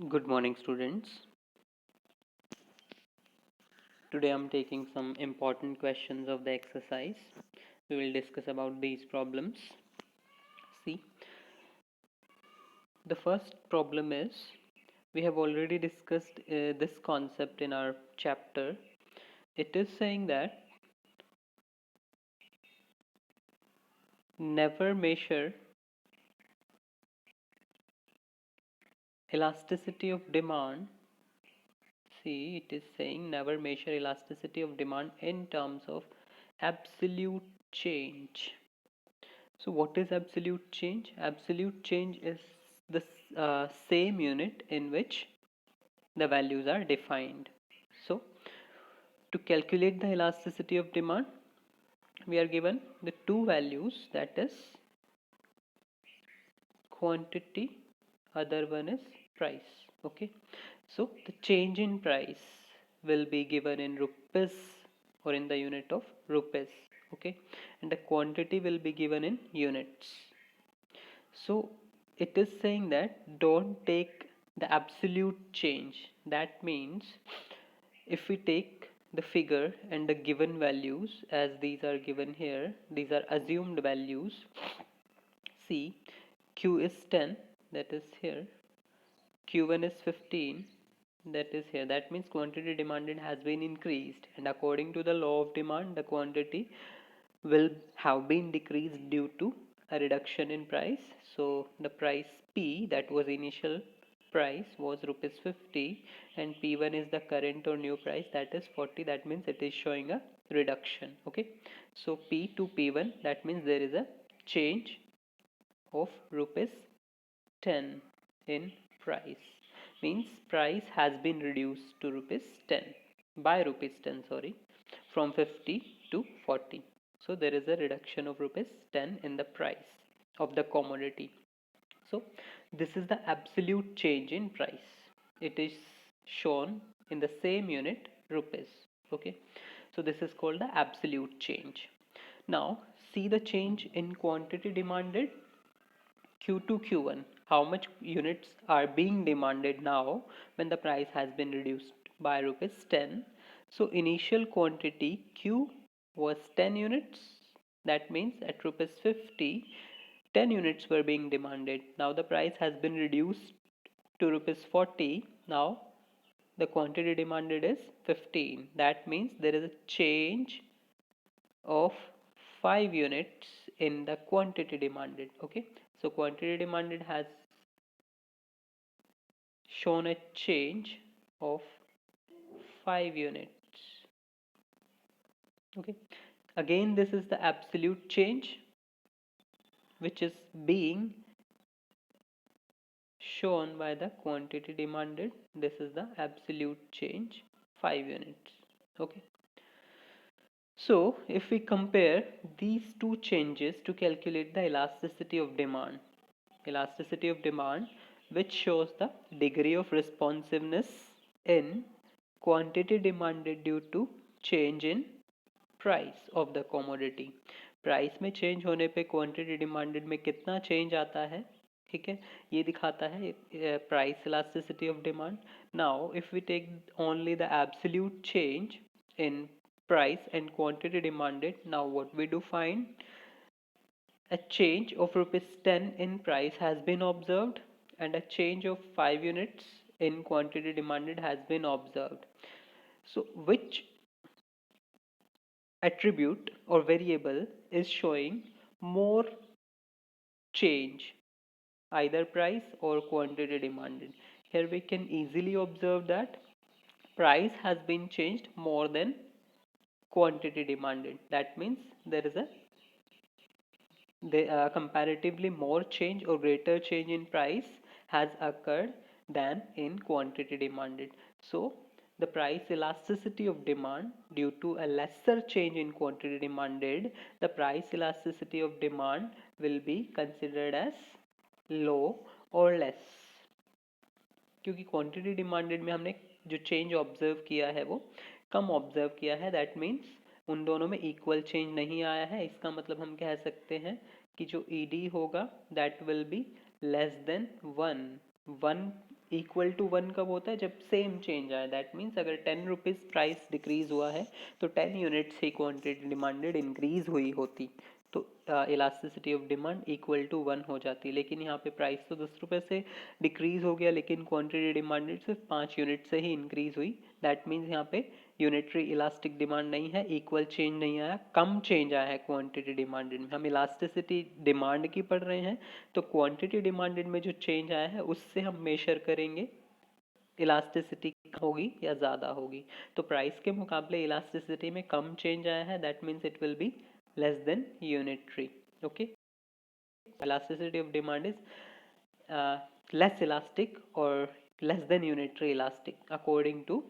Good morning, students. Today I'm taking some important questions of the exercise. We will discuss about these problems. See, the first problem is we have already discussed this concept in our chapter. It is saying that never measure elasticity of demand. See, it is saying never measure elasticity of demand in terms of absolute change. So what is absolute change? Absolute change is the same unit in which the values are defined. So to calculate the elasticity of demand, we are given the two values, that is quantity, other one is price. Okay, so the change in price will be given in rupees or in the unit of rupees. Okay, and the quantity will be given in units. So it is saying that don't take the absolute change. That means if we take the figure and the given values as these are given here, these are assumed values. See, Q is 10, that is here. Q1 is 15, that is here. That means quantity demanded has been increased, and according to the law of demand, the quantity will have been decreased due to a reduction in price. So the price P, that was initial price, was rupees 50, and P1 is the current or new price, that is 40. That means it is showing a reduction. Okay, so P to P1, that means there is a change of rupees 10 in price. Means price has been reduced to rupees 10 by rupees 10, sorry, from 50 to 40. So there is a reduction of rupees 10 in the price of the commodity. So this is the absolute change in price. It is shown in the same unit rupees. Okay, so this is called the absolute change. Now see the change in quantity demanded. Q2 Q1, how much units are being demanded now when the price has been reduced by rupees 10. So initial quantity Q was 10 units, that means at rupees 50 10 units were being demanded. Now the price has been reduced to rupees 40. Now the quantity demanded is 15. That means there is a change of 5 units in the quantity demanded. Okay, so quantity demanded has shown a change of 5 units. Okay, again this is the absolute change which is being shown by the quantity demanded. This is the absolute change, 5 units. Okay, so if we compare these two changes to calculate the elasticity of demand, which shows the degree of responsiveness in quantity demanded due to change in price of the commodity. Price में change होने पे quantity demanded में कितना change आता है, ठीक है, ये दिखाता है price elasticity of demand. Now if we take only the absolute change in price and quantity demanded, now what we do find, a change of rupees 10 in price has been observed and a change of 5 units in quantity demanded has been observed. So which attribute or variable is showing more change, either price or quantity demanded? Here we can easily observe that price has been changed more than quantity demanded. That means there is a comparatively more change or greater change in price has occurred than in quantity demanded. So the price elasticity of demand due to a lesser change in quantity demanded, the price elasticity of demand will be considered as low or less. क्योंकि quantity demanded में हमने जो change observe किया है वो कम observe किया है, that means उन दोनों में इक्वल चेंज नहीं आया है. इसका मतलब हम कह सकते हैं कि जो ईडी होगा that will be less than one. One equal to 1 कब होता है? जब सेम चेंज आए। दैट मीन्स अगर 10 रुपीज़ प्राइस डिक्रीज हुआ है तो 10 यूनिट्स ही क्वांटिटी डिमांडेड इंक्रीज हुई होती, तो elasticity of demand equal to 1 हो जाती। लेकिन यहाँ पे प्राइस तो 10 रुपये से डिक्रीज हो गया, लेकिन क्वांटिटी डिमांडेड सिर्फ 5 यूनिट से ही इंक्रीज हुई। दैट मीन्स यहाँ पे यूनिटरी इलास्टिक डिमांड नहीं है, इक्वल चेंज नहीं आया, कम चेंज आया है क्वांटिटी डिमांडेड में। हम इलास्टिसिटी डिमांड की पढ़ रहे हैं, तो क्वांटिटी डिमांडेड में जो चेंज आया है उससे हम मेजर करेंगे इलास्टिसिटी होगी या ज़्यादा होगी। तो प्राइस के मुकाबले इलास्टिसिटी में कम चेंज आया है, that means it will be less then unitary. Okay, elasticity of demand is less elastic or less than unitary elastic according to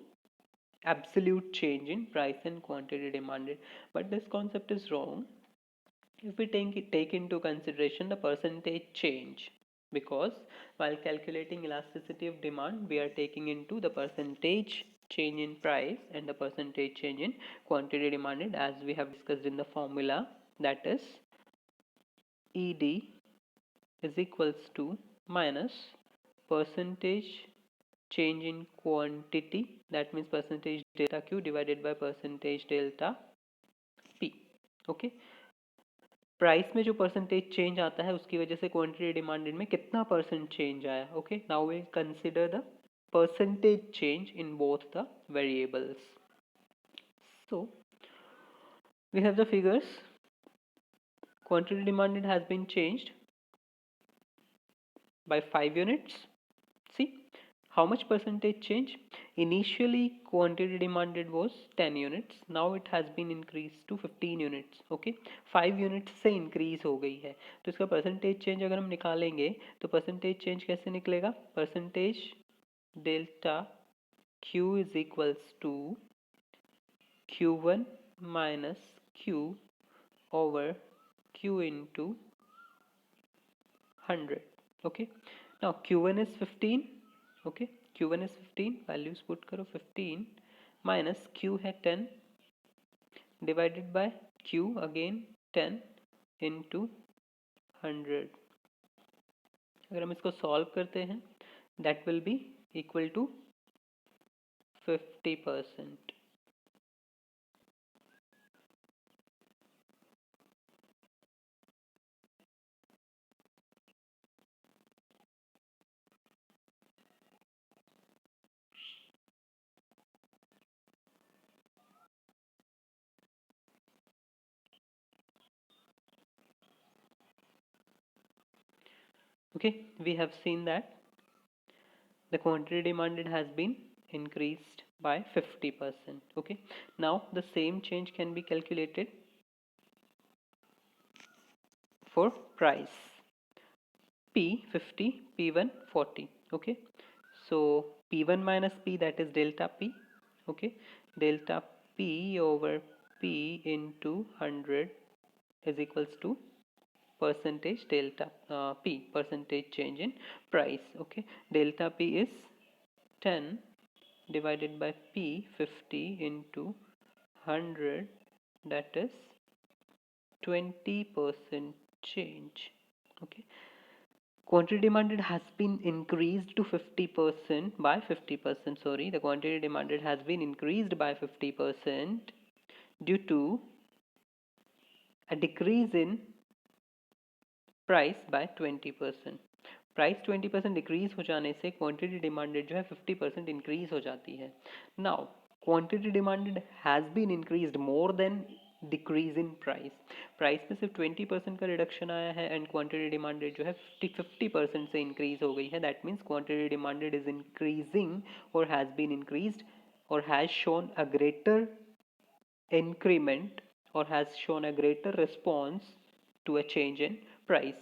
absolute change in price and quantity demanded. But this concept is wrong if we take into consideration the percentage change, because while calculating elasticity of demand we are taking into the percentage change in price and the percentage change in quantity demanded, as we have discussed in the formula, that is ED is equals to minus percentage change in quantity, that means percentage delta Q divided by percentage delta P. Okay, price में जो percentage change आता है उसकी वजह से quantity demanded में कितना percent change आया। Okay, now we consider the percentage change in both the variables. So we have the figures. Quantity demanded has been changed by 5 units. See how much percentage change? Initially quantity demanded was 10 units, now it has been increased to 15 units. Okay, 5 units से increase हो गई है, तो इसका percentage change अगर हम निकालेंगे तो percentage change कैसे निकलेगा? Percentage delta Q is equals to Q1 minus Q over Q into 100. Okay, now Q1 is 15. Okay, Q1 is 15, values put करो 15 minus Q है 10 divided by Q again 10 into 100. अगर हम इसको सॉल्व करते हैं that will be equal to 50%. Okay, we have seen that the quantity demanded has been increased by 50%. Okay, now the same change can be calculated for price. P 50, P1 40. Okay, so P1 minus P, that is delta P. Okay, delta P over P into 100 is equals to percentage delta P, percentage change in price. Okay, delta P is 10 divided by P 50 into 100, that is 20% change. Okay, quantity demanded has been increased to 50% by 50%. Sorry, the quantity demanded has been increased by 50% due to a decrease in price by 20%. Price 20% decrease हो जाने से quantity demanded जो है 50% increase हो जाती है। Now quantity demanded has been increased more than decrease in price. Price में सिर्फ 20% का रिडक्शन आया है एंड क्वांटिटी डिमांडेड जो है 50% से इंक्रीज हो गई है। That means quantity demanded is increasing और हैज़ बीन इंक्रीज्ड और has shown a greater increment or has shown a greater response to a change in price.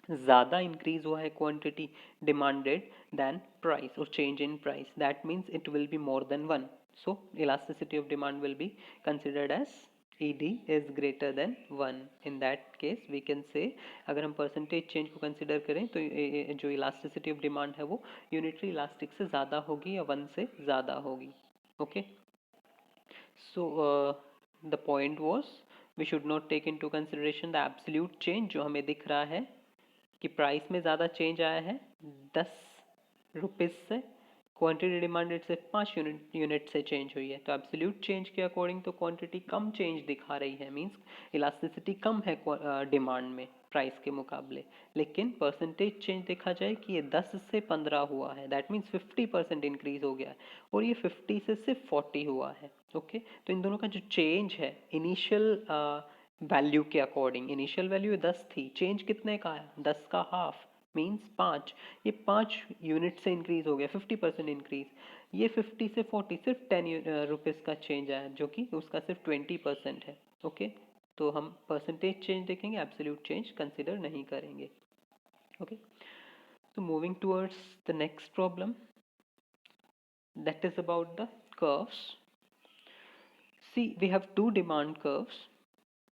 ज़्यादा इंक्रीज हुआ है क्वांटिटी डिमांडेड देन प्राइस और change in price, that means it will be more than 1. So elasticity of demand will be considered as ED is greater than 1. In that case we can say, अगर हम percentage change को consider करें तो जो elasticity of demand है वो unitary elastic से ज़्यादा होगी या 1 से ज़्यादा होगी. Okay, so the point was we should not take into consideration the absolute change जो हमें दिख रहा है कि प्राइस में ज़्यादा चेंज आया है 10 रुपीज से, क्वांटिटी डिमांडेड से 5 यूनिट से चेंज हुई है, तो एब्सोल्यूट चेंज के अकॉर्डिंग तो क्वांटिटी कम चेंज दिखा रही है, मींस इलास्टिसिटी कम है डिमांड में प्राइस के मुकाबले। लेकिन परसेंटेज चेंज देखा जाए कि ये 10 से 15 हुआ है, दैट मीन्स 50% इंक्रीज हो गया है, और ये 50 से सिर्फ 40 हुआ है। ओके, तो इन दोनों का जो चेंज है इनिशियल वैल्यू के अकॉर्डिंग, इनिशियल वैल्यू 10 थी, चेंज कितने का है, 10 का हाफ मीन्स 5, ये 5 यूनिट से इंक्रीज हो गया, 50% इंक्रीज। ये 50 से 40 सिर्फ 10 रुपीज़ का चेंज आया, जो कि उसका सिर्फ 20% है। ओके, तो हम परसेंटेज चेंज देखेंगे, एब्सोल्यूट चेंज कंसिडर नहीं करेंगे। Okay, so moving towards the next problem, that is about the curves. See, we have two demand curves,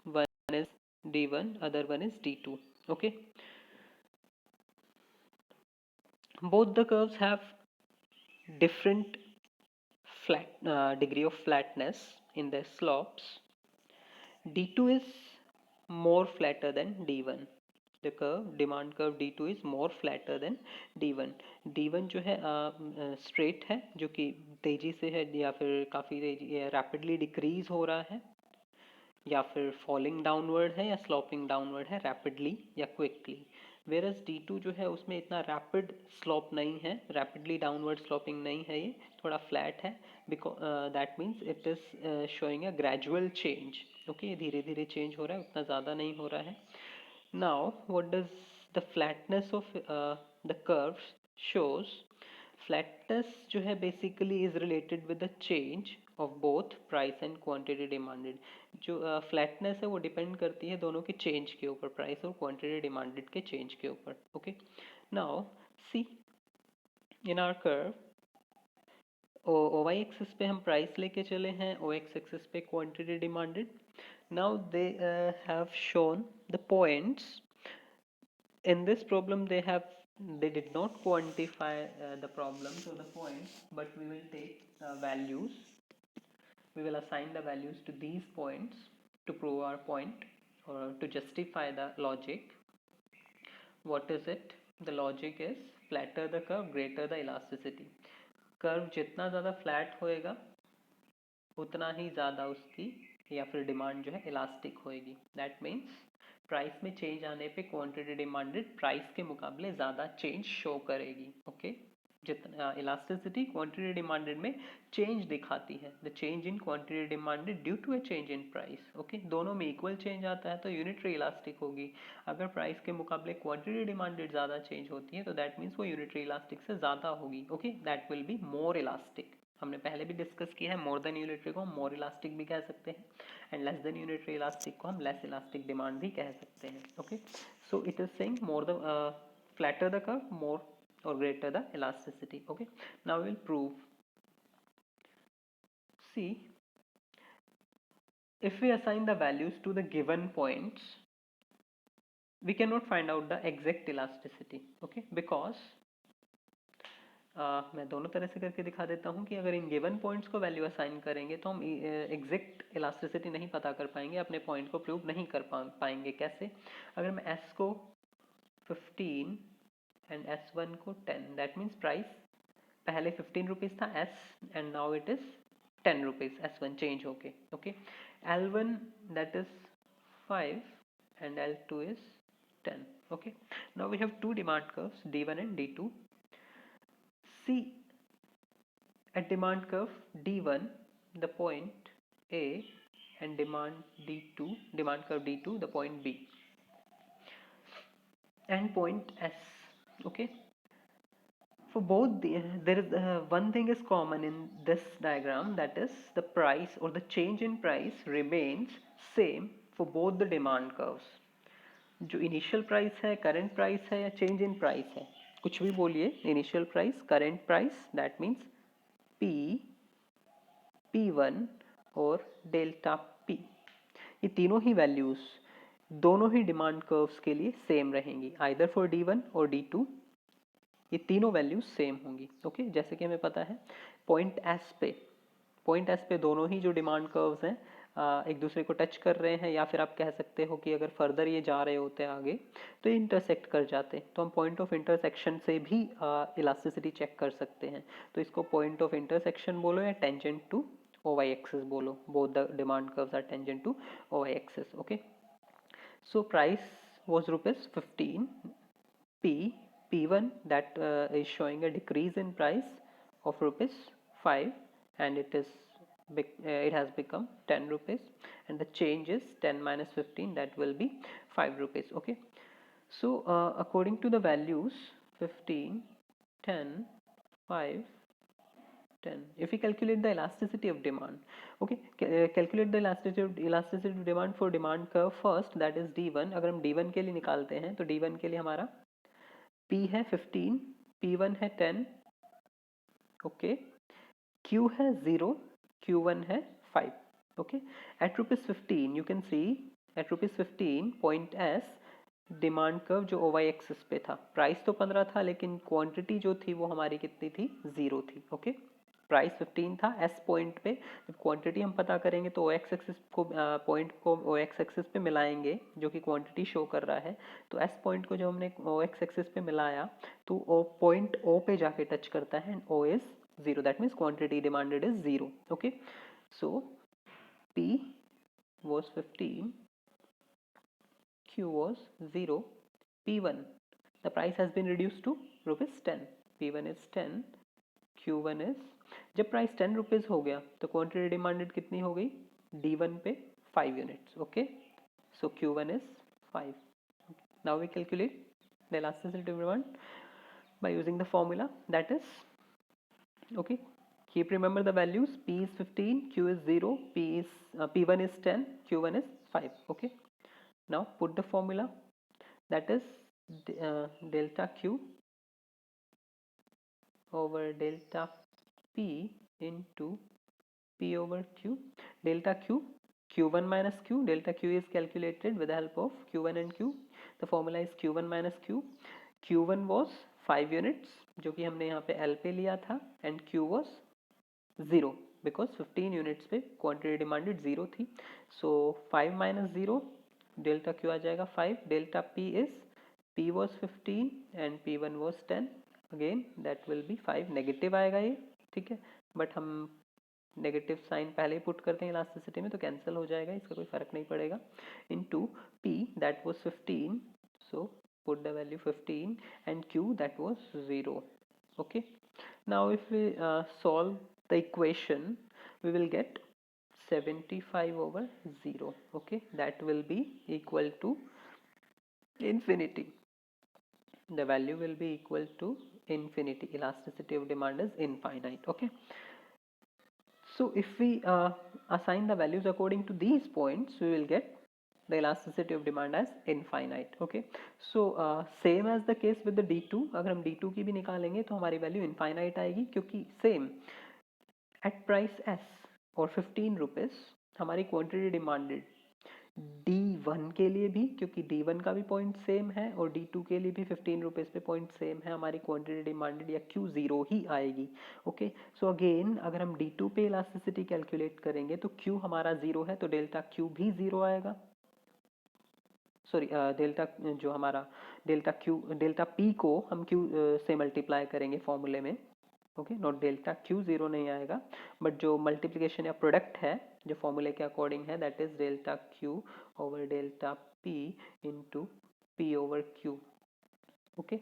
one is D1, other one is D2. Okay, both the curves have different degree of flatness in their slopes. D2 is more flatter than D1. The curve, demand curve D2 is more flatter than D1. D1 जो है straight है, जो कि तेजी से है या फिर काफ़ी तेजी rapidly decrease हो रहा है, या फिर फॉलिंग डाउनवर्ड है या स्लोपिंग डाउनवर्ड है, रैपिडली या क्विकली। वेरस D2 जो है उसमें इतना रैपिड स्लोप नहीं है, रैपिडली डाउनवर्ड स्लोपिंग नहीं है, ये थोड़ा फ्लैट है, because that means it is showing a gradual change. Okay, धीरे धीरे चेंज हो रहा है, उतना ज़्यादा नहीं हो रहा है। Now what does the flatness of the curve shows? Flatness जो है basically is related with the change of both price and quantity demanded. जो फ्लैटनेस है वो डिपेंड करती है दोनों के चेंज के ऊपर, प्राइस और क्वांटिटी डिमांडेड के चेंज के ऊपर। Okay, now see in our curve, O Y axis पे हम प्राइस लेके चले हैं, ओ एक्स एक्सिस पे quantity demanded. Now they have shown the points in this problem. They did not quantify the problems or the points, but we will take values, we will assign the values to these points to prove our point or to justify the logic. What is it? The logic is flatter the curve, greater the elasticity. Curve जितना ज़्यादा flat होएगा उतना ही ज़्यादा उसकी या फिर demand जो है इलास्टिक होएगी। दैट मीन्स प्राइस में चेंज आने पे क्वांटिटी डिमांडेड प्राइस के मुकाबले ज़्यादा चेंज शो करेगी। ओके, जितना इलास्टिसिटी क्वांटिटी डिमांडेड में चेंज दिखाती है, the change in quantity demanded due to a change in price. Okay, दोनों में इक्वल चेंज आता है तो यूनिटरी इलास्टिक होगी। अगर प्राइस के मुकाबले क्वांटिटी डिमांडेड ज़्यादा चेंज होती है तो दैट मीन्स वो यूनिटरी इलास्टिक से ज़्यादा होगी। Okay, that will be more elastic. हमने पहले भी डिस्कस किया है, मोर देन यूनिटरी को हम मोर इलास्टिक भी कह सकते हैं, and less than unitary elastic को हम लेस इलास्टिक डिमांड भी कह सकते हैं। Okay, so it is saying more the flatter the curve, more or greater the elasticity. Okay, now we will prove. See, if we assign the values to the given points, we cannot find out the exact elasticity. Okay, because मैं दोनों तरह से करके दिखा देता हूँ कि अगर इन गिवन पॉइंट्स को वैल्यू असाइन करेंगे तो हम एग्जैक्ट इलास्टिसिटी नहीं पता कर पाएंगे, अपने पॉइंट को प्रूव नहीं कर पाएंगे। कैसे? अगर मैं S को 15 एंड S1 को 10, दैट मीन्स प्राइस पहले 15 रुपीज़ था S and now it is 10 rupees, S1 change होके। Okay, L1 that is 5 and L2 is 10. Okay, now we have two demand curves, D1 and D2. See, at demand curve D1, the point A, and demand curve D2, the point B, and point S. Okay, for both there is one thing is common in this diagram, that is the price or the change in price remains same for both the demand curves. जो initial price है, current price है, या change in price है, कुछ भी बोलिए, initial price, current price, that means P, P1 और delta P, ये तीनों ही वैल्यूज दोनों ही डिमांड कर्व्स के लिए सेम रहेंगी, आइदर फॉर D1 और D2 ये तीनों वैल्यूज सेम होंगी। ओके, जैसे कि हमें पता है पॉइंट S पे दोनों ही जो डिमांड कर्व्स हैं एक दूसरे को टच कर रहे हैं, या फिर आप कह सकते हो कि अगर फर्दर ये जा रहे होते हैं आगे तो ये इंटरसेक्ट कर जाते हैं, तो हम पॉइंट ऑफ इंटरसेक्शन से भी इलास्टिसिटी चेक कर सकते हैं। तो इसको पॉइंट ऑफ इंटरसेक्शन बोलो या टेंजेंट टू OY एक्सिस बोलो, both the demand curves are tangent to OY axis. Okay, so price was rupees 15. P1 that is showing a decrease in price of rupees 5, and it has become 10 rupees, and the change is 10 minus 15, that will be 5 rupees. Okay, so according to the values 15, 10, 5, 10, if we calculate the elasticity of demand, okay, calculate the elasticity of demand for demand curve first, that is D1। अगर हम D1 के लिए निकालते हैं तो D1 के लिए हमारा P है 15, P1 है 10, ओके, Q है 0, Q1 है 5, okay. At rupees 15 you can see, at rupees 15 point S demand curve जो OY एक्सिस पे था, प्राइस तो 15 था लेकिन क्वांटिटी जो थी वो हमारी कितनी थी, 0 थी। ओके, प्राइस 15 था, एस पॉइंट पे जब क्वांटिटी हम पता करेंगे तो OX एक्सिस को पॉइंट को OX एक्सिस पे मिलाएंगे जो कि क्वांटिटी शो कर रहा है। तो एस पॉइंट को जब हमने OX एक्सिस पे मिलाया तो O पॉइंट O पे जाके टच करता है and O is 0, that means quantity demanded is 0। Okay, so P was 15, Q was 0, P1 the price has been reduced to rupees 10, P1 is 10, Q1 is, जब price 10 rupees हो गया तो quantity demanded कितनी हो गई, D1 पे 5 units. Okay, so Q1 is 5। Now we calculate the elasticity of demand by using the formula, that is, okay, keep remember the values, P is 15, Q is 0, P1 is 10, Q1 is 5। Okay, now put the formula, that is delta Q over delta P into P over Q, delta Q, Q1 minus Q, delta Q is calculated with the help of Q1 and Q, the formula is Q1 minus Q, Q1 was 5 units जो कि हमने यहाँ पे L पे लिया था, and Q was 0 because 15 units पे quantity demanded 0 थी, so 5 minus 0, delta Q आ जाएगा 5, delta P is, P was 15 and P1 was 10, again that will be 5, negative आएगा ये, ठीक है, बट हम नेगेटिव साइन पहले ही पुट करते हैं इलास्टिसिटी में तो कैंसिल हो जाएगा, इसका कोई फर्क नहीं पड़ेगा, into P that was 15, so put the value 15 and Q that was 0। okay, now if we solve the equation we will get 75 over 0। okay, that will be equal to infinity, the value will be equal to infinity, elasticity of demand is infinite। okay, so if we assign the values according to these points we will get the elasticity of demand as infinite। okay, so same as the case with the D2, अगर हम D2 की भी निकालेंगे तो हमारी value infinite आएगी क्योंकि same at price S और 15 रुपीज हमारी क्वांटिटी डिमांडेड D1 के लिए भी, क्योंकि D1 का भी पॉइंट सेम है और D2 के लिए भी 15 रुपीज पे पॉइंट सेम है, हमारी क्वांटिटी डिमांडेड या Q 0 ही आएगी। ओके, सो अगेन अगर हम D2 पे इलास्टिसिटी कैलकुलेट करेंगे तो Q हमारा 0 है तो डेल्टा Q भी 0 आएगा, सॉरी डेल्टा जो हमारा डेल्टा P को हम Q से मल्टीप्लाई करेंगे फॉर्मूले में, ओके, नॉट डेल्टा Q 0 नहीं आएगा, बट जो मल्टीप्लिकेशन या प्रोडक्ट है जो फॉर्मूले के अकॉर्डिंग है that is delta Q over delta P into P over Q। Okay,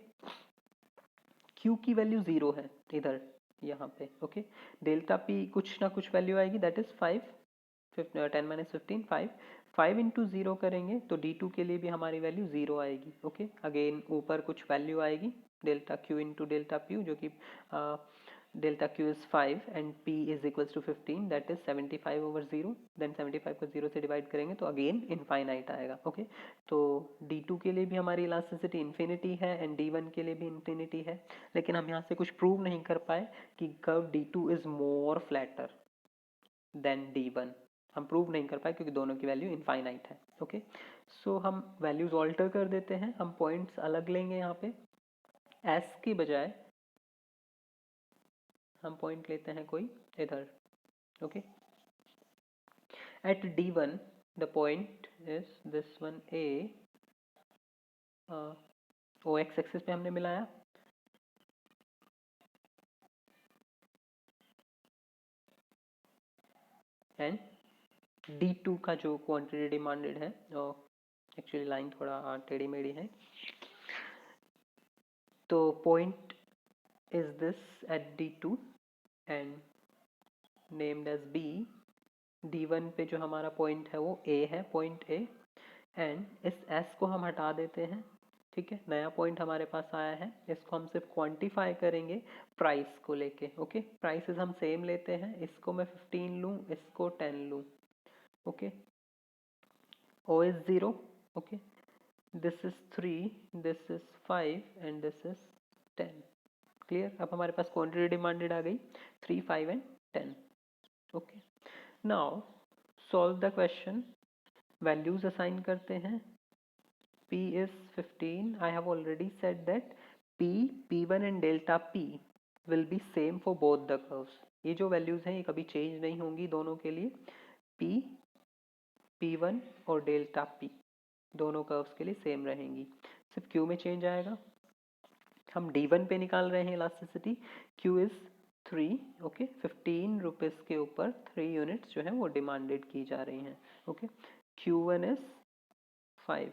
Q की वैल्यू 0 है इधर यहाँ पे, ओके, डेल्टा P कुछ ना कुछ वैल्यू आएगी दैट इज 5, 10 माइनस 15 5, 5 इंटू 0 करेंगे तो D2 के लिए भी हमारी वैल्यू 0 आएगी। ओके, अगेन ऊपर कुछ वैल्यू आएगी delta Q into delta P जो कि delta Q is 5 and P is equals to 15, that is 75 over 0, then 75 को 0 से डिवाइड करेंगे तो अगेन इनफाइनाइट आएगा। ओके, तो D2 के लिए भी हमारी इलास्टिसिटी इन्फिनिटी है एंड D1 के लिए भी इन्फिनिटी है, लेकिन हम यहाँ से कुछ प्रूव नहीं कर पाए कि curve D2 is more flatter than D1, हम प्रूव नहीं कर पाए क्योंकि दोनों की वैल्यू इनफाइनाइट है। ओके, सो हम वैल्यूज ऑल्टर कर देते हैं, हम पॉइंट्स अलग लेंगे, यहाँ पे S की बजाय हम पॉइंट लेते हैं कोई इधर। Okay, At D1 the point is this one A, O X axis पे हमने मिलाया, एंड D2 का जो क्वांटिटी डिमांडेड है, एक्चुअली लाइन थोड़ा टेढ़ी मेढ़ी है, तो point is this at D2 and named as B। D1 पे जो हमारा पॉइंट है वो A है, पॉइंट A, एंड इस S को हम हटा देते हैं, ठीक है, नया पॉइंट हमारे पास आया है, इसको हम सिर्फ क्वांटिफाई करेंगे प्राइस को लेके, ओके, प्राइसेस हम सेम लेते हैं, इसको मैं 15 लूँ, इसको 10 लूँ, okay, O is 0, okay, this is 3, this is 5 and this is 10, clear। अब हमारे पास क्वांटिटी डिमांडेड आ गई 3, 5 and 10, okay। now solve the question, values assign करते हैं, P is 15, I have already said that P, P1 and delta P will be same for both the curves, ये जो values हैं ये कभी change नहीं होंगी दोनों के लिए, P, P1 और डेल्टा P दोनों कर्व्स के लिए सेम रहेंगी, सिर्फ Q में चेंज आएगा। हम D1 पे निकाल रहे हैं elasticity, Q is 3, okay, 15 rupees के ऊपर 3 यूनिट्स जो है वो डिमांडेड की जा रही हैं, ओके, Q1 इज 5,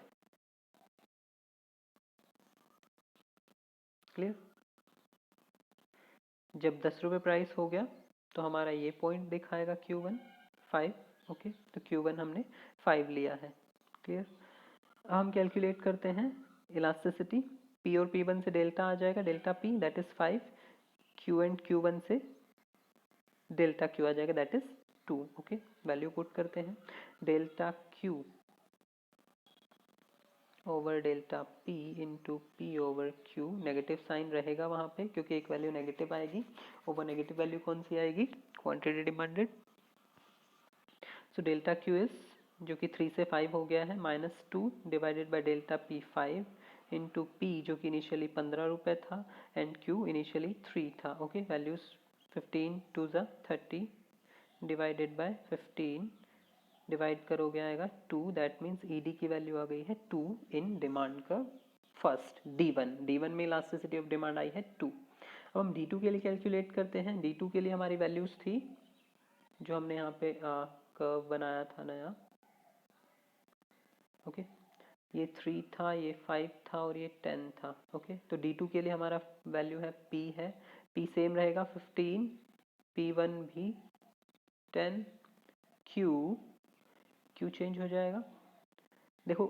क्लियर। जब 10 रुपये प्राइस हो गया तो हमारा ये पॉइंट दिखाएगा Q1 5, ओके, तो Q1 हमने 5 लिया है, क्लियर। अब हम कैलकुलेट करते हैं इलास्टिसिटी, P और P1 से डेल्टा आ जाएगा, delta P that is 5, Q and Q1 से डेल्टा Q आ जाएगा that is 2, okay, value put करते हैं, delta Q over delta P into P over Q, negative sign रहेगा वहाँ पे क्योंकि एक वैल्यू नेगेटिव आएगी, ओवर नेगेटिव वैल्यू कौन सी आएगी, quantity demanded, so delta Q is, जो कि 3 से 5 हो गया है, -2 divided by delta P 5 into P जो कि इनिशियली 15 रुपये था एंड Q इनिशियली 3 था, ओके, वैल्यूज 15 2 ज़ा 30 डिवाइडेड बाय 15 डिवाइड करोगे आएगा 2, दैट मीन्स ED की वैल्यू आ गई है 2 इन डिमांड का फर्स्ट D1 में इलास्टिसिटी ऑफ डिमांड आई है 2। अब हम D2 के लिए कैलकुलेट करते हैं, D2 के लिए हमारी वैल्यूज थी जो हमने यहाँ पे कर्व बनाया था नया, ओके, ये 3 था, ये 5 था और ये 10 था, ओके, तो D2 के लिए हमारा वैल्यू है P है, P सेम रहेगा 15, P1 भी 10, Q चेंज हो जाएगा, देखो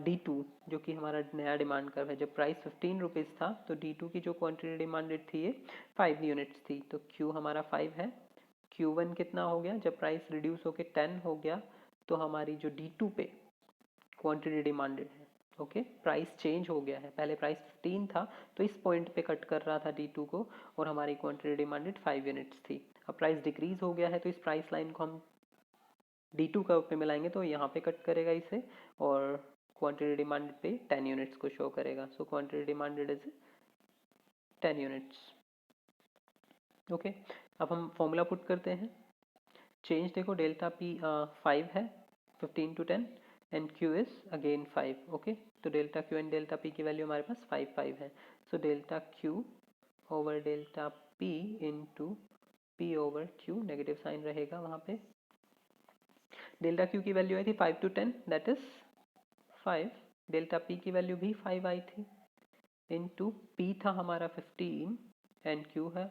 D2 जो कि हमारा नया डिमांड कर्व है, जब प्राइस 15 रुपीज़ था तो D2 की जो क्वांटिटी डिमांडेड थी ये 5 यूनिट्स थी, तो Q हमारा 5 है, Q1 कितना हो गया, जब प्राइस रिड्यूस होके 10 हो गया तो हमारी जो D2 पे क्वांटिटी डिमांडेड है, ओके, प्राइस चेंज हो गया है, पहले प्राइस 15 था तो इस पॉइंट पे कट कर रहा था D2 को और हमारी क्वांटिटी डिमांडेड 5 यूनिट्स थी, अब प्राइस डिक्रीज हो गया है तो इस प्राइस लाइन को हम D2 कर्व पे मिलाएंगे तो यहाँ पे कट करेगा इसे और क्वांटिटी डिमांडेड पे 10 यूनिट्स को शो करेगा, so quantity demanded is 10 units, okay. अब हम फॉर्मूला पुट करते हैं, चेंज देखो डेल्टा P 5 है 15 to 10 एंड Q इज अगेन 5, ओके, तो delta Q and delta P की वैल्यू हमारे पास 5 5 है, so delta Q over delta P into P over Q, negative sign रहेगा वहाँ पे, डेल्टा Q की वैल्यू आई थी 5 to 10 that is 5, delta P की वैल्यू भी 5 आई थी, इंटू P था हमारा 15 एंड Q है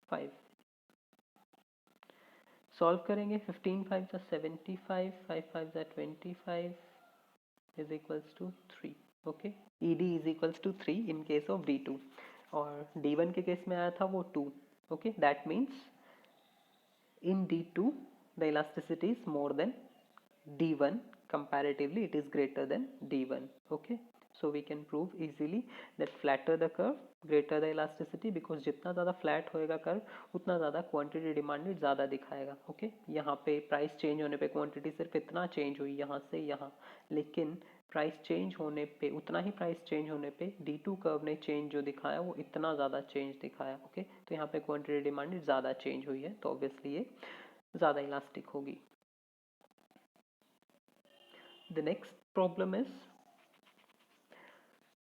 5, सॉल्व करेंगे, 15 5 ज़ा 75, 5 5 ज़ा 25 is equals to 3, okay, ED is equals to 3 in case of D2 और D1 के केस में आया था वो 2, okay, that means in D2 the elasticity is more than D1, comparatively it is greater than D1, okay, so we can prove easily that flatter the curve greater the elasticity because जितना ज़्यादा flat होएगा curve उतना ज़्यादा quantity demanded ज़्यादा दिखाएगा, okay, यहाँ पे price change होने पे quantity सिर्फ इतना change हुई यहाँ से यहाँ, लेकिन प्राइस चेंज होने पे उतना ही प्राइस चेंज होने पे D2 कर्व ने चेंज जो दिखाया वो इतना ज़्यादा चेंज दिखाया, ओके, तो यहाँ पे क्वांटिटी डिमांड ज़्यादा चेंज हुई है तो ऑब्वियसली ये ज़्यादा इलास्टिक होगी। The next problem is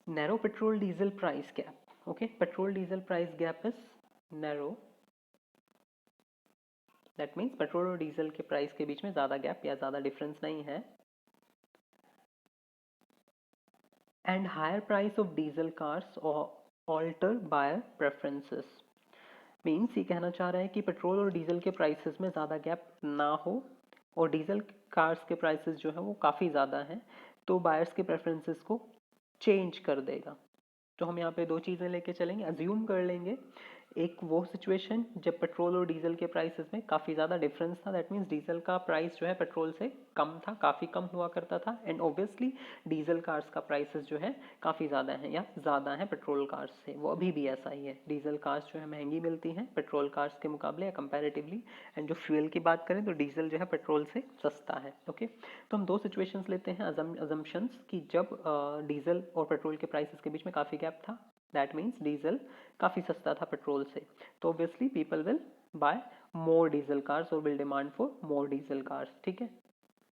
narrow petrol diesel price gap. Okay, petrol diesel price gap is narrow, that means petrol और डीजल के प्राइस के बीच में ज़्यादा गैप या ज़्यादा डिफरेंस नहीं है। And higher price of diesel cars alter buyer preferences. Means ये कहना चाह रहा है कि पेट्रोल और डीजल के प्राइसेस में ज़्यादा गैप ना हो, और डीजल कार्स के प्राइसेस जो है वो काफ़ी ज़्यादा हैं, तो बायर्स के प्रेफरेंसेस को चेंज कर देगा। तो हम यहाँ पे दो चीज़ें लेके चलेंगे, अज्यूम कर लेंगे एक वो सिचुएशन जब पेट्रोल और डीजल के प्राइसेस में काफ़ी ज़्यादा डिफरेंस था, दैट मीन्स डीजल का प्राइस जो है पेट्रोल से कम था, काफ़ी कम हुआ करता था, एंड ऑब्वियसली डीजल कार्स का प्राइसेस जो है काफ़ी ज़्यादा है या ज़्यादा है पेट्रोल कार्स से। वो अभी भी ऐसा ही है, डीजल कार्स जो है महंगी मिलती हैं पेट्रोल कार्स के मुकाबले या कंपैरेटिवली, एंड जो फ्यूल की बात करें तो डीजल जो है पेट्रोल से सस्ता है। ओके, तो हम दो सिचुएशंस लेते हैं अजम्पशंस कि जब डीजल और पेट्रोल के प्राइसेस के बीच में काफ़ी गैप था, दैट मीन्स डीजल काफ़ी सस्ता था पेट्रोल से, तो obviously people will buy more diesel cars और will demand for more diesel cars. ठीक है,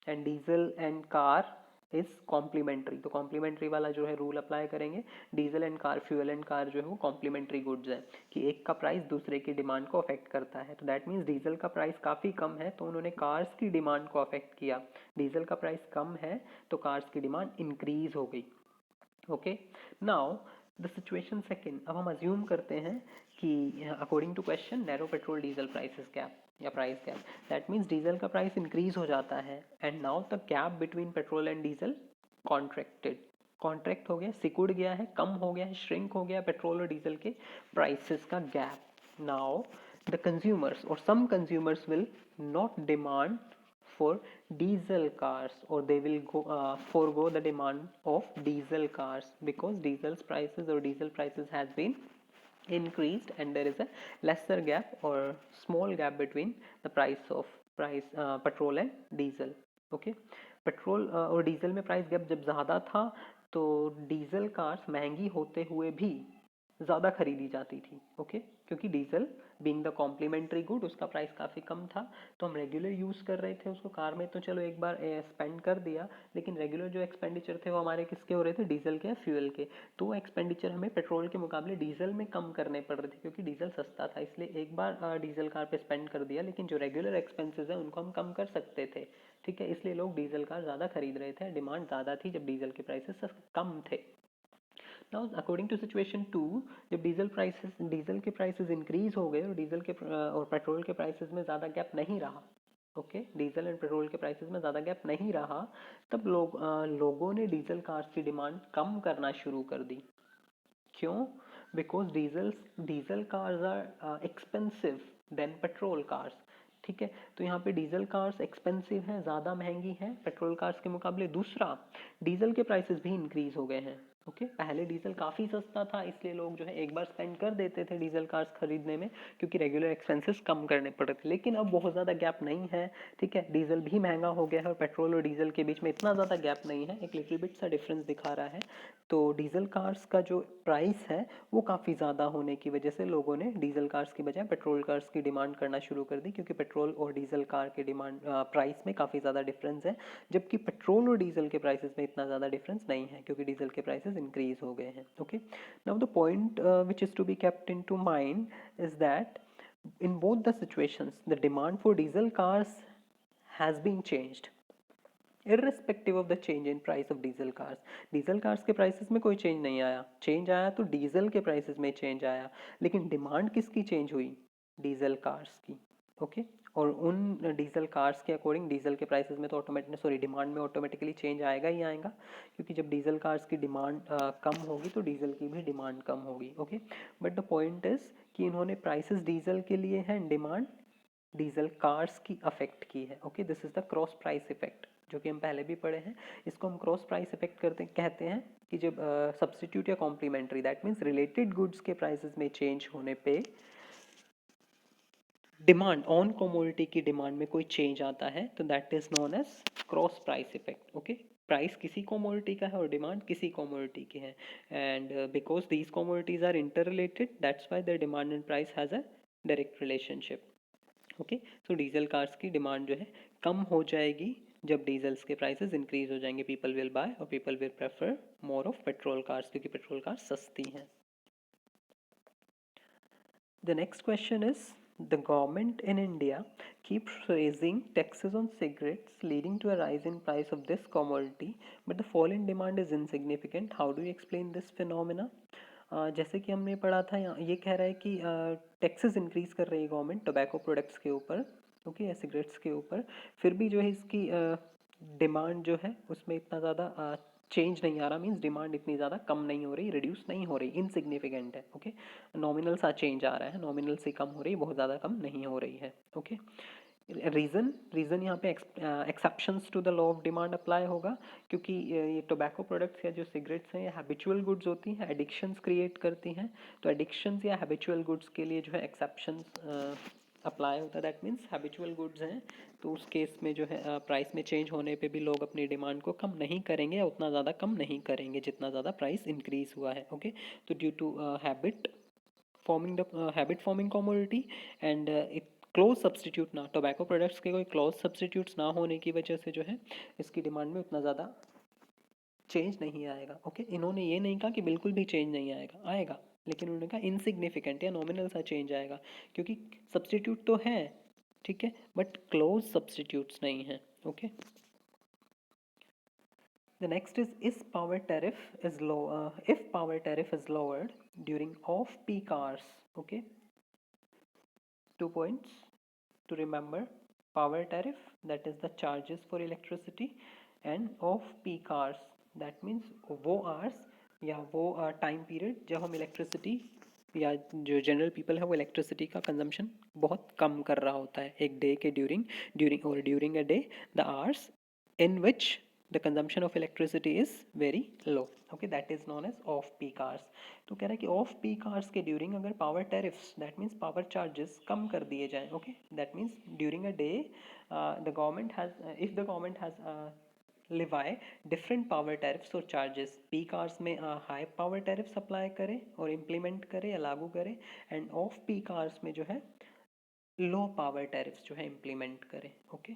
and diesel and car is complementary, तो कॉम्प्लीमेंट्री वाला जो है रूल अप्लाई करेंगे। Diesel and car, fuel and car जो है वो कॉम्प्लीमेंट्री गुड्स है, कि एक का प्राइस दूसरे की डिमांड को अफेक्ट करता है। तो दैट मीन्स डीजल का प्राइस काफ़ी कम है तो उन्होंने कार्स की डिमांड को अफेक्ट किया, डीजल का प्राइस कम है तो कार्स की डिमांड इंक्रीज हो गई। Okay, now the situation second, अब हम अज्यूम करते हैं कि according to question narrow petrol diesel prices gap या price gap, that means diesel का प्राइस इंक्रीज हो जाता है, and now the gap between petrol and diesel contract हो गया, सिकुड़ गया है, कम हो गया है, श्रिंक हो गया पेट्रोल और डीजल के प्राइसेस का गैप। नाउ द कंज्यूमर्स और some consumers will not demand for diesel cars, or they will forego the demand of diesel cars because diesel prices has been increased, and there is a lesser gap or small gap between the price petrol and diesel. Okay, petrol और diesel में price gap जब ज़्यादा था तो diesel cars महंगी होते हुए भी ज़्यादा खरीदी जाती थी। ओके, क्योंकि diesel being the complementary good उसका प्राइस काफ़ी कम था, तो हम रेगुलर यूज़ कर रहे थे उसको कार में, तो चलो एक बार स्पेंड कर दिया, लेकिन रेगुलर जो एक्सपेंडिचर थे वो हमारे किसके हो रहे थे, डीजल के या फ्यूल के, तो एक्सपेंडिचर हमें पेट्रोल के मुकाबले डीजल में कम करने पड़ रहे थे क्योंकि डीजल सस्ता था। इसलिए एक बार डीजल कार पे स्पेंड कर दिया, लेकिन जो रेगुलर एक्सपेंसेस हैं उनको हम कम कर सकते थे। ठीक है, इसलिए लोग डीजल कार ज़्यादा खरीद रहे थे, डिमांड ज़्यादा थी जब डीजल के प्राइसेस कम थे। Now according to situation two, जब डीजल के प्राइसेस इंक्रीज हो गए और डीजल के और पेट्रोल के प्राइसेस में ज़्यादा गैप नहीं रहा, ओके, डीजल एंड पेट्रोल के प्राइसेस में ज़्यादा गैप नहीं रहा, तब लोगों ने डीजल कार्स की डिमांड कम करना शुरू कर दी। क्यों? Because diesel cars are expensive than petrol cars. ठीक है, तो यहाँ पे डीजल कार्स एक्सपेंसिव है, ज़्यादा महंगी है पेट्रोल कार्स के मुकाबले। दूसरा, डीजल के प्राइसेस भी इंक्रीज हो गए हैं। ओके, पहले डीजल काफ़ी सस्ता था इसलिए लोग जो है एक बार स्पेंड कर देते थे डीजल कार्स खरीदने में क्योंकि रेगुलर एक्सपेंसेस कम करने पड़ते थे, लेकिन अब बहुत ज़्यादा गैप नहीं है। ठीक है, डीजल भी महंगा हो गया है और पेट्रोल और डीजल के बीच में इतना ज़्यादा गैप नहीं है, एक लिटिल बिट सा डिफरेंस दिखा रहा है। तो डीजल कार्स का जो प्राइस है वो काफ़ी ज़्यादा होने की वजह से लोगों ने डीजल कार्स की बजाय पेट्रोल कार्स की डिमांड करना शुरू कर दी, क्योंकि पेट्रोल और डीजल कार के डिमांड प्राइस में काफ़ी ज़्यादा डिफरेंस है, जबकि पेट्रोल और डीजल के प्राइसेस में इतना ज़्यादा डिफरेंस नहीं है क्योंकि डीजल के प्राइसेस इंक्रीज हो गए हैं। Okay, now the point which is to be kept in to mind is that in both the situations the demand for diesel cars has been changed irrespective of the change in price of diesel cars. Diesel cars के prices में कोई change नहीं आया, change आया तो diesel के prices में change आया, लेकिन डिमांड किसकी चेंज हुई, डीजल कार्स की। ओके, और उन डीजल कार्स के अकॉर्डिंग डीजल के प्राइसेस में तो डिमांड में ऑटोमेटिकली चेंज आएगा ही आएगा, क्योंकि जब डीजल कार्स की डिमांड कम होगी तो डीजल की भी डिमांड कम होगी। Okay, but the point is कि इन्होंने प्राइसेस डीजल के लिए हैं, डिमांड डीजल कार्स की अफेक्ट की है। Okay, this is the cross price effect जो कि हम पहले भी पढ़े हैं। इसको हम क्रॉस प्राइस इफेक्ट कहते हैं कि जब सब्सटीट्यूट या complementary, that means related goods के प्राइसेस में चेंज होने पे डिमांड ऑन कमोडिटी की डिमांड में कोई चेंज आता है तो that is known as cross price effect. Okay, price किसी कमोडिटी का है और डिमांड किसी कमोडिटी की है, and because these commodities are interrelated that's why the demand and price has a direct relationship. Okay. So diesel cars की demand जो है कम हो जाएगी जब डीजल्स के प्राइसेस इंक्रीज हो जाएंगे, पीपल विल बाय और people will prefer more of petrol cars, क्योंकि पेट्रोल कार्स सस्ती हैं। The next question is, the government in India keeps raising taxes on cigarettes, leading to a rise in price of this commodity, but the fall in demand is insignificant. How do you explain this phenomena? जैसे कि हमने पढ़ा था, ये कह रहा है कि टैक्सेस इंक्रीज कर रही है गवर्नमेंट टोबैको प्रोडक्ट्स के ऊपर, ओके, या सिगरेट्स के ऊपर, फिर भी जो है इसकी डिमांड जो है उसमें इतना ज़्यादा चेंज नहीं आ रहा, मीन्स डिमांड इतनी ज़्यादा कम नहीं हो रही, रिड्यूस नहीं हो रही, इनसिग्निफिकेंट है, ओके। नॉमिनल सा चेंज आ रहा है, नॉमिनल से कम हो रही है, बहुत ज़्यादा कम नहीं हो रही है, ओके। रीज़न यहाँ पे exceptions to the law of demand apply होगा, क्योंकि ये टोबैको प्रोडक्ट्स या जो सिगरेट्स हैं ये हैबिचुअल गुड्स होती हैं, एडिक्शंस क्रिएट करती हैं, तो एडिक्शंस या हैबिचुअल गुड्स के लिए जो है एक्सेप्शंस अप्लाई होता है। दैट मीन्स हैबिचुअल गुड्स हैं तो उस केस में जो है प्राइस में चेंज होने पे भी लोग अपनी डिमांड को कम नहीं करेंगे या उतना ज़्यादा कम नहीं करेंगे जितना ज़्यादा प्राइस इंक्रीज हुआ है, ओके। तो due to habit forming commodity and close substitute ना, टोबैको प्रोडक्ट्स के कोई क्लोज सब्सटीट्यूट्स ना होने की वजह से जो है इसकी डिमांड में उतना ज़्यादा चेंज नहीं आएगा, ओके। इन्होंने ये नहीं कहा कि बिल्कुल भी चेंज नहीं आएगा, आएगा, लेकिन उन्होंने कहा इनसिग्निफिकेंट या नॉमिनल सा चेंज आएगा, क्योंकि सब्सटीट्यूट तो है, ठीक है, बट क्लोज सब्सटीट्यूट्स नहीं है, okay. The next is power tariff is low, if power tariff is lowered during off-peak hours, okay. 2 points to remember: power tariff, that is the charges for electricity, and off-peak hours, that means वो hours या वो time period जब हम electricity या जो general people है वो electricity का कंजम्पशन बहुत कम कर रहा होता है एक डे के during a day, the hours in which the consumption of electricity is very low, okay, that is known as off peak hours. तो कह रहा है कि ऑफ पीक आवर्स के ड्यूरिंग अगर power tariffs, that means power charges कम कर दिए जाएं, okay, that means during a day the government has, if the government has levied different power tariffs और चार्जेस, पीक आवर्स में हाई पावर टेरिफ्स अप्लाई करे और implement करे या लागू करे, एंड ऑफ पीक आवर्स में जो है लो पावर टेरिफ्स जो है इम्प्लीमेंट करे, ओके।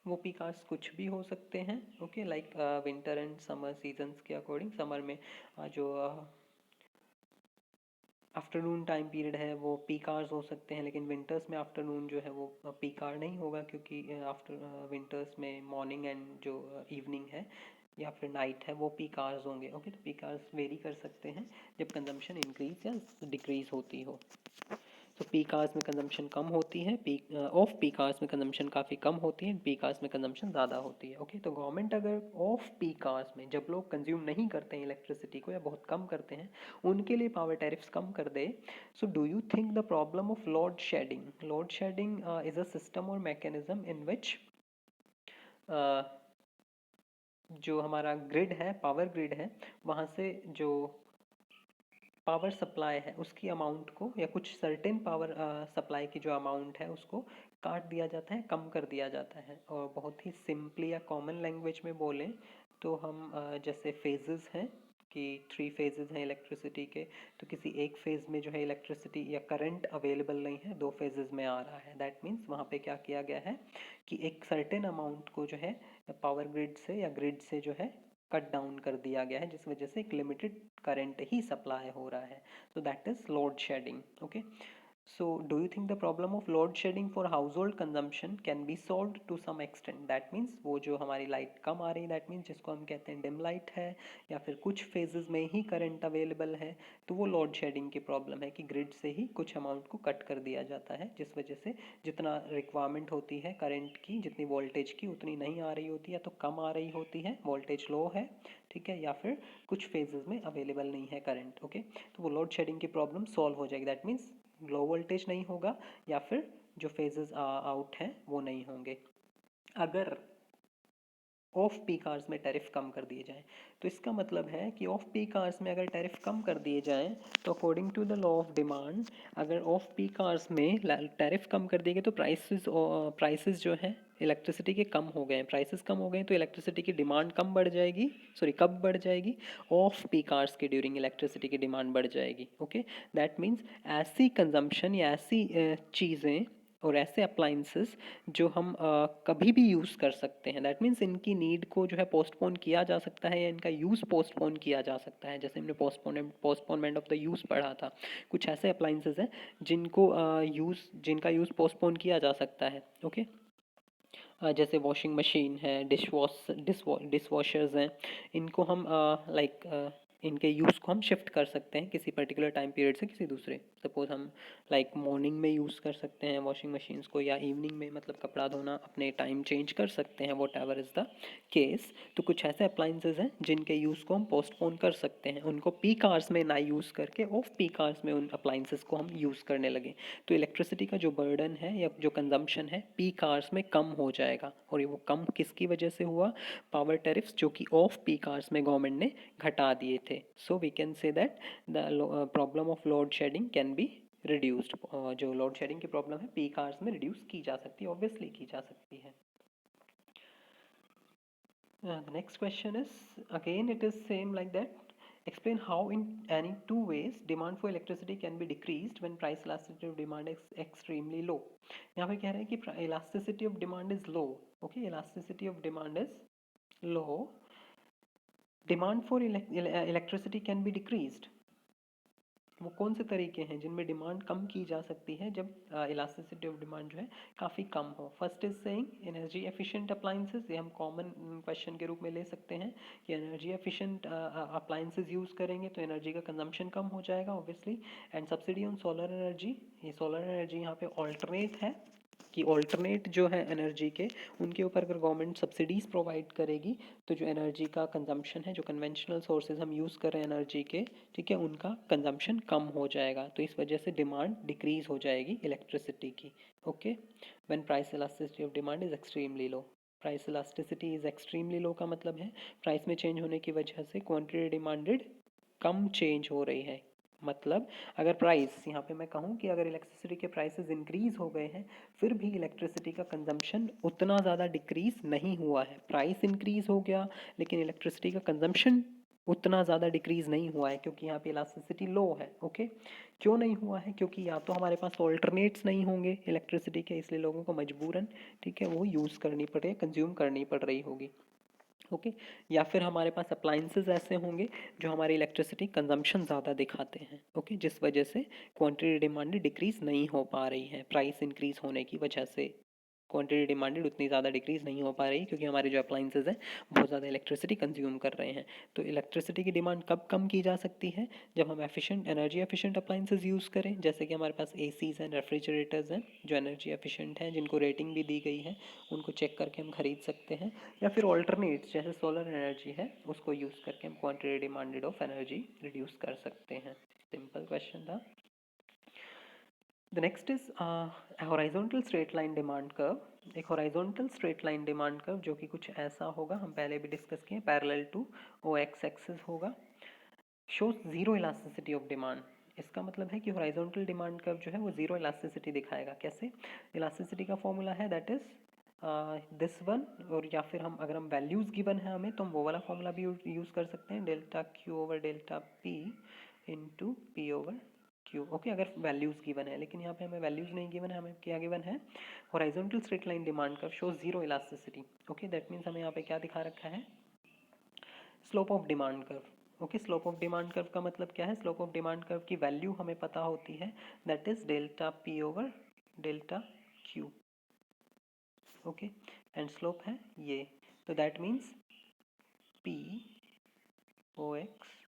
वो पीक आवर्स कुछ भी हो सकते हैं, okay, like winter and summer seasons के अकॉर्डिंग, समर में जो आफ्टरनून टाइम पीरियड है वो पीक आवर्स हो सकते हैं, लेकिन विंटर्स में आफ्टरनून जो है वो पीक आवर नहीं होगा, क्योंकि आफ्टर विंटर्स में मॉर्निंग एंड जो इवनिंग है या फिर नाइट है वो पीक आवर्स होंगे, ओके। तो पीक आवर्स वेरी कर सकते हैं जब कंजम्पशन इंक्रीज या डिक्रीज होती हो। तो पीक आवर्स में कंजम्पशन कम होती है, ऑफ पीक आवर्स में कंजम्पशन काफ़ी कम होती है, पीक आवर्स में कंजम्पशन ज़्यादा होती है, ओके। तो गवर्नमेंट अगर ऑफ पीक आवर्स में जब लोग कंज्यूम नहीं करते हैं इलेक्ट्रिसिटी को या बहुत कम करते हैं उनके लिए पावर टैरिफ्स कम कर दे, so do you think the problem of load shedding is a system और मैकेनिज्म इन विच जो हमारा ग्रिड है, पावर ग्रिड है, वहाँ से जो पावर सप्लाई है उसकी अमाउंट को या कुछ सर्टेन पावर सप्लाई की जो अमाउंट है उसको काट दिया जाता है, कम कर दिया जाता है। और बहुत ही सिंपली या कॉमन लैंग्वेज में बोलें तो हम जैसे फेजेस हैं कि 3 फेजेस हैं इलेक्ट्रिसिटी के, तो किसी एक फेज़ में जो है इलेक्ट्रिसिटी या करंट अवेलेबल नहीं है, 2 फेजेस में आ रहा है, दैट मीन्स वहाँ पे क्या किया गया है कि एक सर्टेन अमाउंट को जो है पावर ग्रिड से या ग्रिड से जो है कट डाउन कर दिया गया है, जिस वजह से एक लिमिटेड करंट ही सप्लाई हो रहा है, so that is load shedding, okay. So do you think the problem of load shedding for household consumption can be solved to some extent? That means वो जो हमारी लाइट कम आ रही है, that means जिसको हम कहते हैं डिम लाइट है या फिर कुछ फेजेस में ही करंट अवेलेबल है, तो वो लोड शेडिंग की प्रॉब्लम है कि ग्रिड से ही कुछ अमाउंट को कट कर दिया जाता है, जिस वजह से जितना रिक्वायरमेंट होती है करंट की, जितनी वोल्टेज की उतनी नहीं आ रही होती है, तो कम आ रही होती है, वोल्टेज लो है, ठीक है, या फिर कुछ फेजेस में अवेलेबल नहीं है करंट, ओके। तो वो लोड शेडिंग की प्रॉब्लम सॉल्व हो जाएगी, दैट मीन्स लो वोल्टेज नहीं होगा या फिर जो फेजेस आउट हैं वो नहीं होंगे अगर ऑफ पीक आवर्स में टैरिफ कम कर दिए जाएं। तो इसका मतलब है कि ऑफ पीक आवर्स में अगर टैरिफ कम कर दिए जाएं तो according to the law of demand, अगर ऑफ पीक आवर्स में टैरिफ कम कर दिए गए तो प्राइसेस जो है इलेक्ट्रिसिटी के कम हो गए, प्राइसेस कम हो गए तो इलेक्ट्रिसिटी की डिमांड कम बढ़ जाएगी, सॉरी कब बढ़ जाएगी, ऑफ पीक आवर्स के ड्यूरिंग इलेक्ट्रिसिटी की डिमांड बढ़ जाएगी, ओके। दैट मीन्स ऐसी कंजम्पशन या ऐसी चीज़ें और ऐसे अप्लाइंसेस जो हम कभी भी यूज़ कर सकते हैं, दैट मीन्स इनकी नीड को जो है पोस्टपोन किया जा सकता है या इनका यूज़ पोस्टपोन किया जा सकता है। जैसे हमने पोस्टपोनमेंट ऑफ द यूज़ पढ़ा था, कुछ ऐसे अप्लाइंसेस हैं जिनका यूज़ पोस्टपोन किया जा सकता है। ओके, जैसे वॉशिंग मशीन है, डिशवॉशर्स हैं, इनको हम इनके यूज़ को हम शिफ्ट कर सकते हैं किसी पर्टिकुलर टाइम पीरियड से किसी दूसरे। सपोज हम मॉर्निंग में यूज़ कर सकते हैं वॉशिंग मशीन्स को, या इवनिंग में मतलब कपड़ा धोना अपने टाइम चेंज कर सकते हैं, what ever is the case. तो कुछ ऐसे अप्लाइंसेज हैं जिनके यूज़ को हम पोस्टपोन कर सकते हैं, उनको पीक आवर्स में ना यूज़ करके ऑफ पीक आवर्स में उन अप्लाइंसेस को हम यूज़ करने लगे। तो इलेक्ट्रिसिटी का जो बर्डन है या जो कंजम्पशन है पीक आवर्स में कम हो जाएगा। और ये वो कम किसकी वजह से हुआ? पावर टैरिफ्स जो कि ऑफ पीक आवर्स में गवर्नमेंट ने घटा दिए थे। So we can say that the problem of load shedding can be reduced. जो लोड शेडिंग की प्रॉब्लम है पीक आवर्स में रिड्यूस की जा सकती है, ऑब्वियसली की जा सकती है। The next question is, again it is same like that. Explain how in any two ways demand for electricity can be decreased when price elasticity of demand is extremely low. यहाँ पे कह रहे हैं कि elasticity of demand is low. Okay, elasticity of demand is low. Demand for electricity can be decreased. वो कौन से तरीके हैं जिनमें डिमांड कम की जा सकती है जब इलास्टिसिटी ऑफ डिमांड जो है काफ़ी कम हो? First is saying energy efficient appliances. ये हम कॉमन क्वेश्चन के रूप में ले सकते हैं कि एनर्जी एफिशिएंट अप्लाइंसेस यूज़ करेंगे तो एनर्जी का कंजम्पशन कम हो जाएगा obviously. And subsidy on solar energy, ये सोलर एनर्जी यहाँ पे ऑल्टरनेट है कि ऑल्टरनेट जो है एनर्जी के, उनके ऊपर अगर गवर्नमेंट सब्सिडीज़ प्रोवाइड करेगी तो जो एनर्जी का कंजम्पशन है, जो कन्वेंशनल सोर्सेज हम यूज़ कर रहे हैं एनर्जी के, ठीक है, उनका कंजम्पशन कम हो जाएगा। तो इस वजह से डिमांड डिक्रीज हो जाएगी इलेक्ट्रिसिटी की। Okay, when price elasticity of demand is extremely low. Price elasticity is extremely low का मतलब है प्राइस में चेंज होने की वजह से क्वांटिटी डिमांडेड कम चेंज हो रही है। मतलब अगर प्राइस, यहाँ पे मैं कहूँ कि अगर इलेक्ट्रिसिटी के प्राइसेस इंक्रीज हो गए हैं फिर भी इलेक्ट्रिसिटी का कंजम्पशन उतना ज़्यादा डिक्रीज नहीं हुआ है। प्राइस इंक्रीज हो गया लेकिन इलेक्ट्रिसिटी का कंजम्पशन उतना ज़्यादा डिक्रीज नहीं हुआ है क्योंकि यहाँ पे इलास्टिसिटी लो है। ओके, क्यों नहीं हुआ है? क्योंकि या तो हमारे पास ऑल्टरनेट्स नहीं होंगे इलेक्ट्रिसिटी के, इसलिए लोगों को मजबूरन, ठीक है, वो यूज़ करनी पड़े, कंज्यूम करनी पड़ रही होगी। ओके, या फिर हमारे पास अप्लाइंसेस ऐसे होंगे जो हमारी इलेक्ट्रिसिटी कंजम्पशन ज़्यादा दिखाते हैं। ओके, जिस वजह से क्वांटिटी डिमांड डिक्रीज नहीं हो पा रही है प्राइस इंक्रीज होने की वजह से। क्वांटिटी डिमांडेड उतनी ज़्यादा डिक्रीज नहीं हो पा रही क्योंकि हमारे जो अप्लाइंसेज हैं बहुत ज़्यादा इलेक्ट्रिसिटी कंज्यूम कर रहे हैं। तो इलेक्ट्रिसिटी की डिमांड कब कम की जा सकती है? जब हम एनर्जी एफिशिएंट अप्लाइंसेज यूज़ करें, जैसे कि हमारे पास एसीज हैं, रेफ्रिजरेटर्स हैं जो एनर्जी एफिशिएंट हैं, जिनको रेटिंग भी दी गई है, उनको चेक करके हम खरीद सकते हैं। या फिर ऑल्टरनेट्स जैसे सोलर एनर्जी है उसको यूज़ करके हम quantity demanded of energy reduce कर सकते हैं। सिंपल क्वेश्चन था। The next is horizontal straight line demand curve. एक horizontal straight line demand curve जो कि कुछ ऐसा होगा, हम पहले भी डिस्कस किए, parallel to O X axis होगा, shows zero elasticity of demand. इसका मतलब है कि हॉरिजॉन्टल डिमांड कर्व जो है वो जीरो इलास्टिसिटी दिखाएगा। कैसे? इलास्टिसिटी का फॉर्मूला है दैट इज दिस वन, और या फिर हम अगर हम वैल्यूज़ गिवन है हमें तो हम वो वाला फॉर्मूला भी यूज़ कर सकते हैं, delta Q over delta P into P over Q. Okay, अगर वैल्यूज़ गिवन है, लेकिन यहाँ पे हमें वैल्यूज़ नहीं गिवन है, हमें क्या गिवन है? Horizontal straight line demand curve shows zero elasticity. Okay, that means हमें यहाँ पे क्या दिखा रखा है? Slope of demand curve. Okay, slope of demand curve का मतलब क्या है? स्लोप ऑफ डिमांड कर्व की वैल्यू हमें पता होती है, that is delta P over delta Q. Okay, and slope है ये, तो that means P O X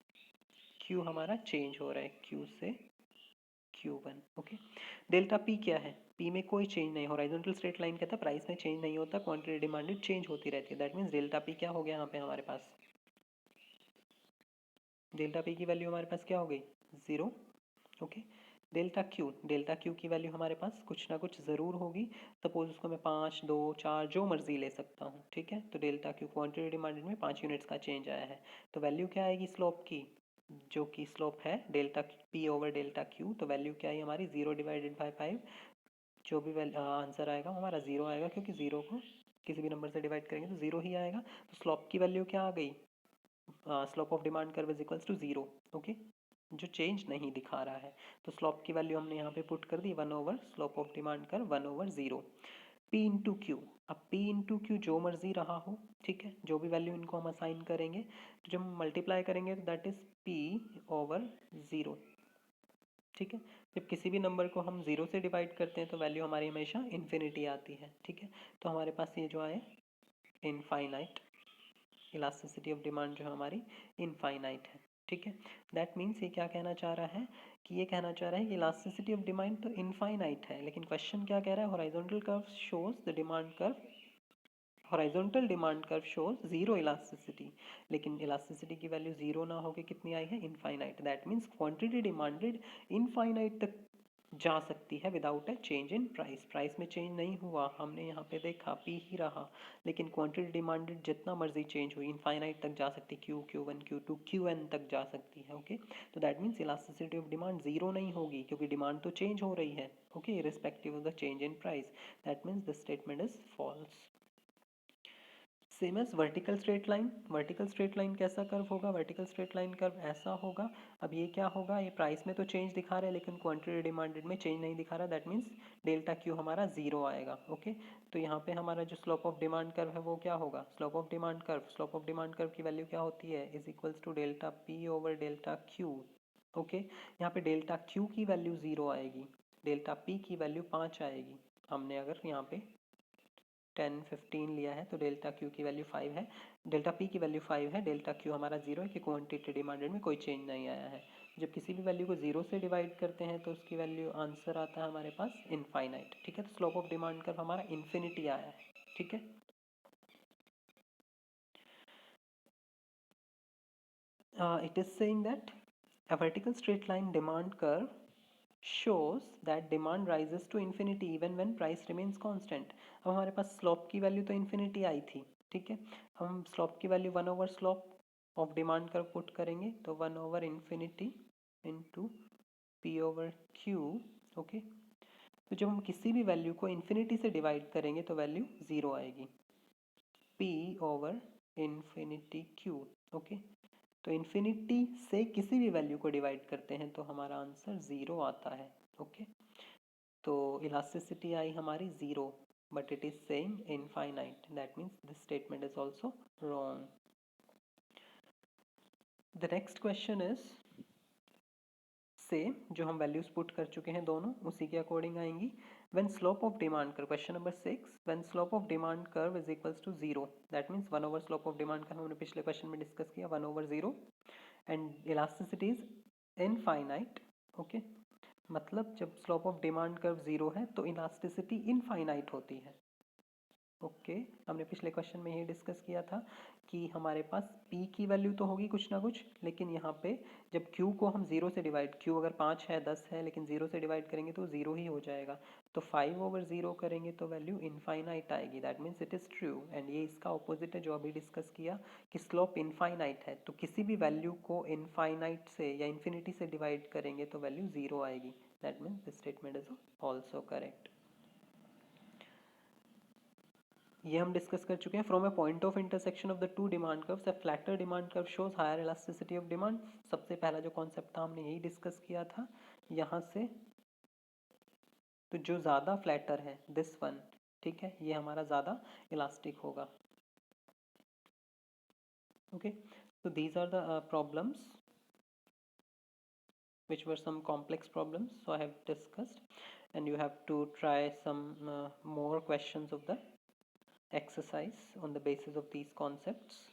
Q हमारा चेंज हो रहा है क्यू से Q1। ओके, डेल्टा पी क्या है? पी में कोई चेंज नहीं, हॉरिजॉन्टल स्ट्रेट लाइन कहता है प्राइस में चेंज नहीं होता, क्वांटिटी डिमांडेड चेंज होती रहती है। दैट मीन्स डेल्टा पी क्या हो गया यहाँ पे हमारे पास? डेल्टा पी की वैल्यू हमारे पास क्या हो गई? ज़ीरो। ओके, डेल्टा क्यू की वैल्यू हमारे पास कुछ ना कुछ ज़रूर होगी। सपोज उसको मैं 5, 2, 4 जो मर्जी ले सकता हूँ, ठीक है। तो डेल्टा क्यू क्वांटिटी डिमांडेड में 5 यूनिट्स का चेंज आया है, तो वैल्यू क्या आएगी स्लोप की? जो कि स्लोप है delta P over delta Q, तो वैल्यू क्या है हमारी? 0 डिवाइडेड बाई 5। जो भी आंसर आएगा हमारा 0 आएगा, क्योंकि 0 को किसी भी नंबर से डिवाइड करेंगे तो 0 ही आएगा। तो स्लोप की वैल्यू क्या आ गई? Slope of demand curve is equals to 0। Okay, जो चेंज नहीं दिखा रहा है। तो स्लोप की वैल्यू हमने यहाँ पे पुट कर दी 1/, slope of demand curve 1/0, P into Q. अब P इंटू क्यू जो मर्जी रहा हो, ठीक है, जो भी वैल्यू इनको हम असाइन करेंगे, तो जब हम मल्टीप्लाई करेंगे तो दैट इज P/0, ठीक है। जब किसी भी नंबर को हम 0 से डिवाइड करते हैं तो वैल्यू हमारी हमेशा इन्फिनिटी आती है, ठीक है। तो हमारे पास ये जो आए इनफाइनाइट, इलास्टिसिटी ऑफ डिमांड जो हमारी इनफाइनाइट है, ठीक है। दैट मीन्स ये क्या कहना चाह रहा है कि ये कहना चाह रहा है कि इलास्टिसिटी ऑफ डिमांड तो इनफाइनाइट है, लेकिन क्वेश्चन क्या कह रहा है, horizontal curve shows the demand curve, horizontal demand curve shows zero elasticity, लेकिन इलास्टिसिटी की वैल्यू जीरो ना होकर कितनी आई है, infinite. That means quantity demanded infinite तक जा सकती है without a change in price. Price में चेंज नहीं हुआ, हमने यहाँ पे देखा पी ही रहा, लेकिन क्वांटिटी डिमांडेड जितना मर्जी चेंज हुई इनफाइनाइट तक जा सकती, Q1 Q2 Qn तक जा सकती है, ओके। तो that means elasticity of demand zero नहीं होगी, क्योंकि डिमांड तो चेंज हो रही है, okay, irrespective of the change in price. That means this statement is false. Same as vertical straight line. Vertical straight line कैसा कर्व होगा, वर्टिकल स्ट्रेट लाइन कर्व ऐसा होगा। अब ये क्या होगा, ये प्राइस में तो चेंज दिखा रहा है लेकिन क्वांटिटी डिमांडेड में चेंज नहीं दिखा रहा, दैट मीन्स डेल्टा क्यू हमारा जीरो आएगा, ओके। तो यहाँ पे हमारा जो स्लोप ऑफ डिमांड कर्व है वो क्या होगा, slope of demand curve, slope of demand curve की वैल्यू क्या होती है, is equals to delta P delta Q, okay. यहाँ पे डेल्टा क्यू की वैल्यू जीरो आएगी, डेल्टा पी की वैल्यू 5 आएगी। हमने अगर यहाँ पे 10 15 लिया है तो डेल्टा क्यू की वैल्यू 5 है, डेल्टा पी की वैल्यू 5 है, डेल्टा क्यू हमारा 0 है कि क्वांटिटी डिमांडेड में कोई चेंज नहीं आया है। जब किसी भी वैल्यू को 0 से डिवाइड करते हैं तो उसकी वैल्यू आंसर आता है हमारे पास इनफाइनाइट, ठीक है। तो स्लोप ऑफ डिमांड कर्व हमारा इन्फिनिटी आया है, ठीक है। It is saying that a vertical straight line demand curve shows that demand rises to infinity even when price remains constant। अब हमारे पास स्लोप की वैल्यू तो इन्फिनिटी आई थी, ठीक है। हम स्लोप की value 1/, slope of demand curve put करेंगे तो 1/infinity इंटू P/Q, ओके। तो जब हम किसी भी वैल्यू को इन्फिनिटी से डिवाइड करेंगे तो वैल्यू जीरो आएगी, P/infinity Q, ओके। तो इन्फिनिटी से किसी भी वैल्यू को डिवाइड करते हैं तो हमारा आंसर जीरो आता है, ओके। तो इलास्टिसिटी आई हमारी zero, but it is saying infinite, that means this statement is also wrong. The next question is same, जो हम वैल्यूज पुट कर चुके हैं दोनों उसी के अकॉर्डिंग आएंगी। When slope of demand curve, question number 6, when slope of demand curve is equals to zero, that means 1/, slope of demand curve हमने पिछले क्वेश्चन में डिस्कस किया 1/0, and elasticity is infinite, okay. मतलब जब slope of demand curve zero है तो elasticity infinite होती है, ओके। हमने पिछले क्वेश्चन में ये डिस्कस किया था कि हमारे पास P की वैल्यू तो होगी कुछ ना कुछ, लेकिन यहाँ पे जब Q को हम 0 से डिवाइड, Q अगर 5 है 10 है लेकिन 0 से डिवाइड करेंगे तो 0 ही हो जाएगा। तो 5/0 करेंगे तो वैल्यू इनफाइनाइट आएगी, that means it is true. And ये इसका ऑपोजिट है जो अभी डिस्कस किया कि स्लोप इनफाइनाइट है, तो किसी भी वैल्यू को इनफाइनाइट से या इन्फिनिटी से डिवाइड करेंगे तो वैल्यू जीरो आएगी, that means this statement is also correct. ये हम डिस्कस कर चुके हैं। From a point of intersection of the two demand curves, a flatter demand curve shows higher elasticity of demand. सबसे पहला जो कॉन्सेप्ट था हमने यही डिस्कस किया था। यहाँ से तो जो ज़्यादा फ्लैटर है दिस वन, ठीक है, ये हमारा ज़्यादा इलास्टिक होगा, okay. so these are the problems which were some complex problems, so I have discussed, and you have to try some more questions of the exercise on the basis of these concepts.